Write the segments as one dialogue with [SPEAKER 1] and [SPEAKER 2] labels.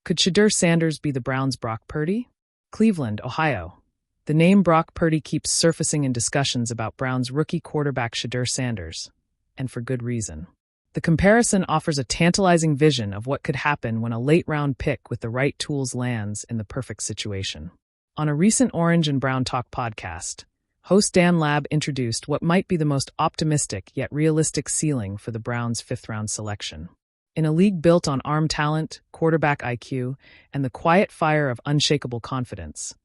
[SPEAKER 1] Could Shedeur Sanders be the Browns' Brock Purdy? Cleveland, Ohio. The name Brock Purdy keeps surfacing in discussions about Browns rookie quarterback Shedeur Sanders, and for good reason. The comparison offers a tantalizing vision of what could happen when a late-round pick with the right tools lands in the perfect situation. On a recent Orange and Brown Talk podcast, host Dan Labb introduced what might be the most optimistic yet realistic ceiling for the Browns' fifth-round selection. In a league built on arm talent, quarterback IQ, and the quiet fire of unshakable confidence,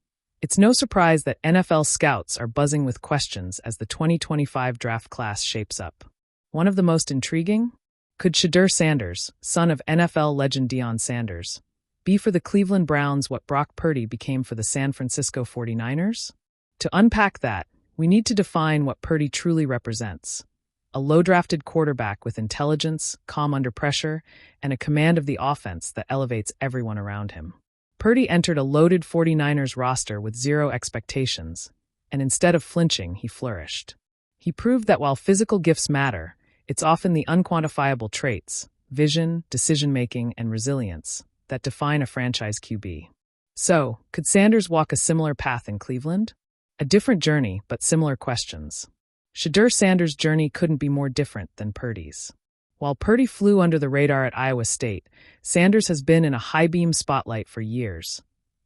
[SPEAKER 1] it's no surprise that NFL scouts are buzzing with questions as the 2025 draft class shapes up. One of the most intriguing? Could Shedeur Sanders, son of NFL legend Deion Sanders, be for the Cleveland Browns what Brock Purdy became for the San Francisco 49ers? To unpack that, we need to define what Purdy truly represents. A low-drafted quarterback with intelligence, calm under pressure, and a command of the offense that elevates everyone around him. Purdy entered a loaded 49ers roster with zero expectations, and instead of flinching, he flourished. He proved that while physical gifts matter, it's often the unquantifiable traits, vision, decision-making, and resilience, that define a franchise QB. So, could Sanders walk a similar path in Cleveland? A different journey, but similar questions. Shedeur Sanders' journey couldn't be more different than Purdy's. While Purdy flew under the radar at Iowa State, Sanders has been in a high-beam spotlight for years.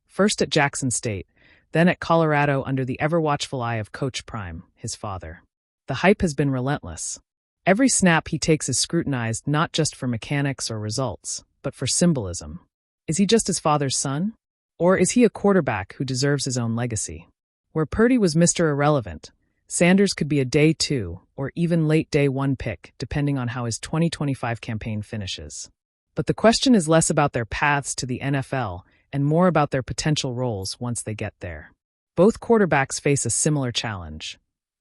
[SPEAKER 1] First at Jackson State, then at Colorado under the ever-watchful eye of Coach Prime, his father. The hype has been relentless. Every snap he takes is scrutinized not just for mechanics or results, but for symbolism. Is he just his father's son? Or is he a quarterback who deserves his own legacy? Where Purdy was Mr. Irrelevant, Sanders could be a day 2 or even late day 1 pick, depending on how his 2025 campaign finishes. But the question is less about their paths to the NFL and more about their potential roles once they get there. Both quarterbacks face a similar challenge,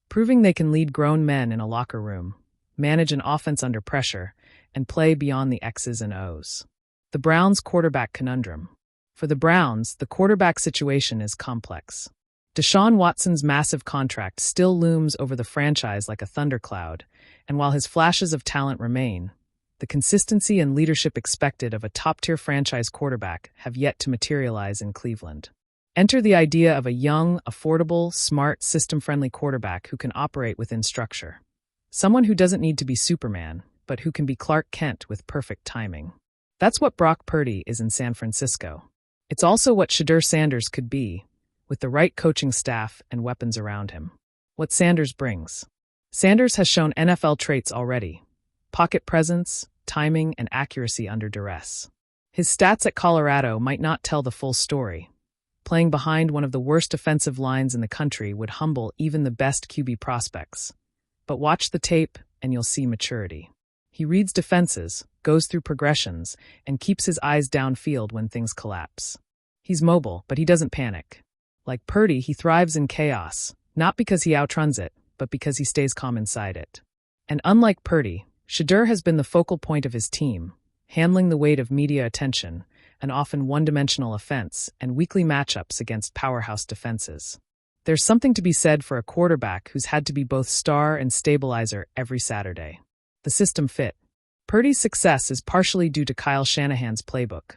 [SPEAKER 1] proving they can lead grown men in a locker room, manage an offense under pressure, and play beyond the X's and O's. The Browns' quarterback conundrum. For the Browns, the quarterback situation is complex. Deshaun Watson's massive contract still looms over the franchise like a thundercloud, and while his flashes of talent remain, the consistency and leadership expected of a top-tier franchise quarterback have yet to materialize in Cleveland. Enter the idea of a young, affordable, smart, system-friendly quarterback who can operate within structure. Someone who doesn't need to be Superman, but who can be Clark Kent with perfect timing. That's what Brock Purdy is in San Francisco. It's also what Shedeur Sanders could be, with the right coaching staff and weapons around him. What Sanders brings. Sanders has shown NFL traits already: pocket presence, timing, and accuracy under duress. His stats at Colorado might not tell the full story. Playing behind one of the worst offensive lines in the country would humble even the best QB prospects. But watch the tape and you'll see maturity. He reads defenses, goes through progressions, and keeps his eyes downfield when things collapse. He's mobile, but he doesn't panic. Like Purdy, he thrives in chaos, not because he outruns it, but because he stays calm inside it. And unlike Purdy, Shedeur has been the focal point of his team, handling the weight of media attention, an often one-dimensional offense, and weekly matchups against powerhouse defenses. There's something to be said for a quarterback who's had to be both star and stabilizer every Saturday. The system fit. Purdy's success is partially due to Kyle Shanahan's playbook,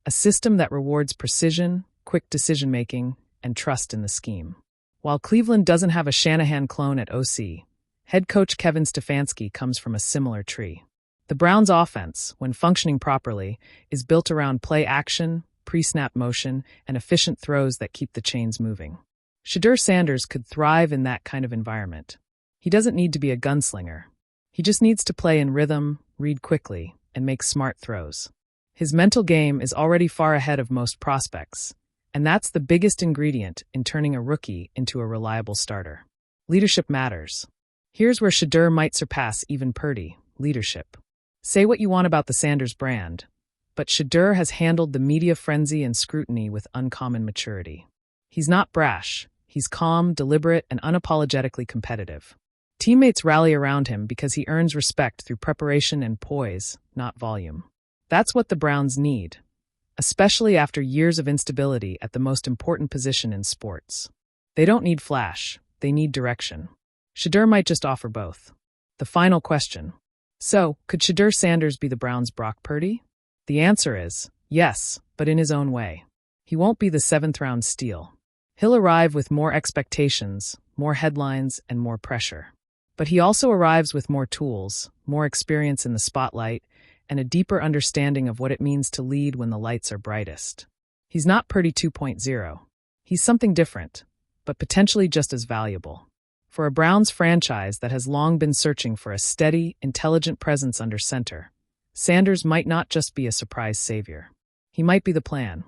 [SPEAKER 1] a system that rewards precision, quick decision-making, and trust in the scheme. While Cleveland doesn't have a Shanahan clone at OC, head coach Kevin Stefanski comes from a similar tree. The Browns' offense, when functioning properly, is built around play action, pre-snap motion, and efficient throws that keep the chains moving. Shedeur Sanders could thrive in that kind of environment. He doesn't need to be a gunslinger. He just needs to play in rhythm, read quickly, and make smart throws. His mental game is already far ahead of most prospects, and that's the biggest ingredient in turning a rookie into a reliable starter. Leadership matters. Here's where Shedeur might surpass even Purdy: leadership. Say what you want about the Sanders brand, but Shedeur has handled the media frenzy and scrutiny with uncommon maturity. He's not brash. He's calm, deliberate, and unapologetically competitive. Teammates rally around him because he earns respect through preparation and poise, not volume. That's what the Browns need, especially after years of instability at the most important position in sports. They don't need flash, they need direction. Shedeur might just offer both. The final question. So, could Shedeur Sanders be the Browns' Brock Purdy? The answer is, Yes, but in his own way. He won't be the seventh-round steal. He'll arrive with more expectations, more headlines, and more pressure. But he also arrives with more tools, more experience in the spotlight, and a deeper understanding of what it means to lead when the lights are brightest. He's not Purdy 2.0. He's something different, but potentially just as valuable. For a Browns franchise that has long been searching for a steady, intelligent presence under center, Sanders might not just be a surprise savior. He might be the plan.